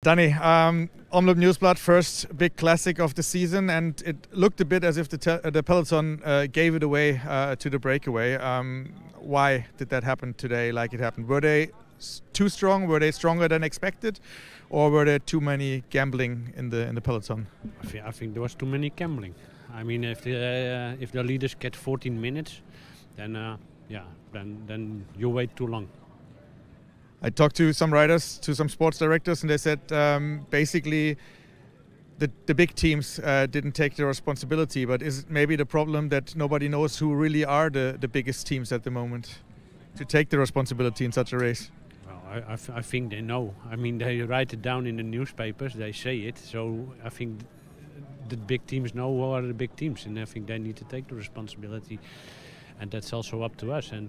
Danny, Omloop Nieuwsblad, first big classic of the season, and it looked a bit as if the peloton gave it away to the breakaway. Why did that happen today like it happened? Were they too strong? Were they stronger than expected? Or were there too many gambling in the peloton? I think there was too many gambling. I mean, if the leaders get 14 minutes, then then you wait too long. I talked to some riders, to some sports directors, and they said basically the big teams didn't take the responsibility. But is it maybe the problem that nobody knows who really are the biggest teams at the moment to take the responsibility in such a race? Well, I think they know. I mean, they write it down in the newspapers, they say it. So I think the big teams know who are the big teams, and I think they need to take the responsibility. And that's also up to us. And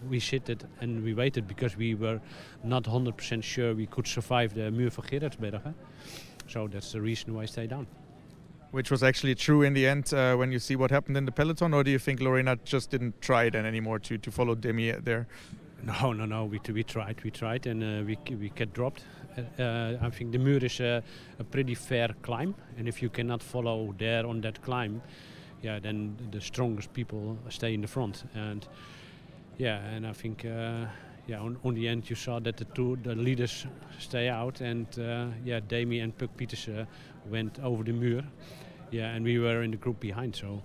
we sitted and we waited because we were not 100% sure we could survive the Muur van Gerardsbergen. So that's the reason why I stayed down. Which was actually true in the end when you see what happened in the peloton, or do you think Lorena just didn't try then anymore to follow Demi there? No. We tried, and we get dropped. I think the Muur is a pretty fair climb, and if you cannot follow there on that climb, then the strongest people stay in the front, and I think on the end you saw that the leaders stay out, and Demi and Puk Pieters went over the Muur, and we were in the group behind. So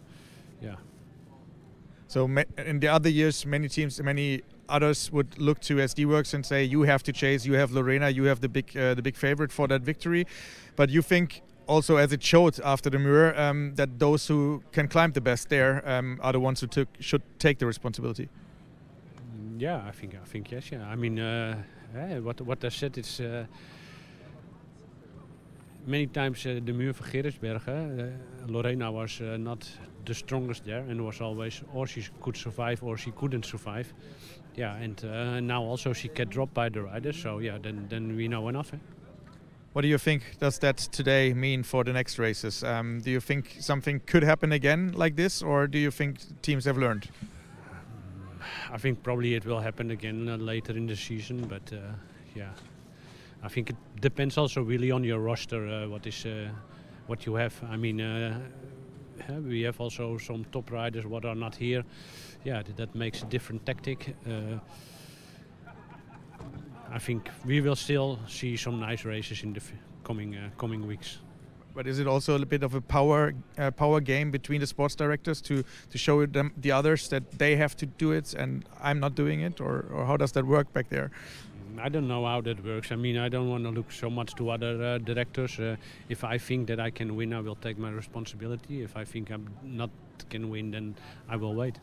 So in the other years, many others would look to Worx and say, you have to chase, you have Lorena, you have the big favorite for that victory, but you think, also, as it showed after the Muur, that those who can climb the best there are the ones who should take the responsibility. Yeah, I think yes. Yeah, I mean, what I said is many times the Muur van Gerardsbergen, Lorena was not the strongest there, and was always or she could survive or she couldn't survive. And now also she get dropped by the riders. So then we know enough. What do you think does that today mean for the next races? Do you think something could happen again like this, or do you think teams have learned? I think probably it will happen again later in the season, but I think it depends also really on your roster, what you have. I mean, we have also some top riders what are not here. That makes a different tactic. I think we will still see some nice races in the coming weeks. But is it also a bit of a power game between the sports directors to show them the others that they have to do it and I'm not doing it, or how does that work back there? I don't know how that works. I mean, I don't want to look so much to other directors. If I think that I can win, I will take my responsibility. If I think I'm not can win, then I will wait.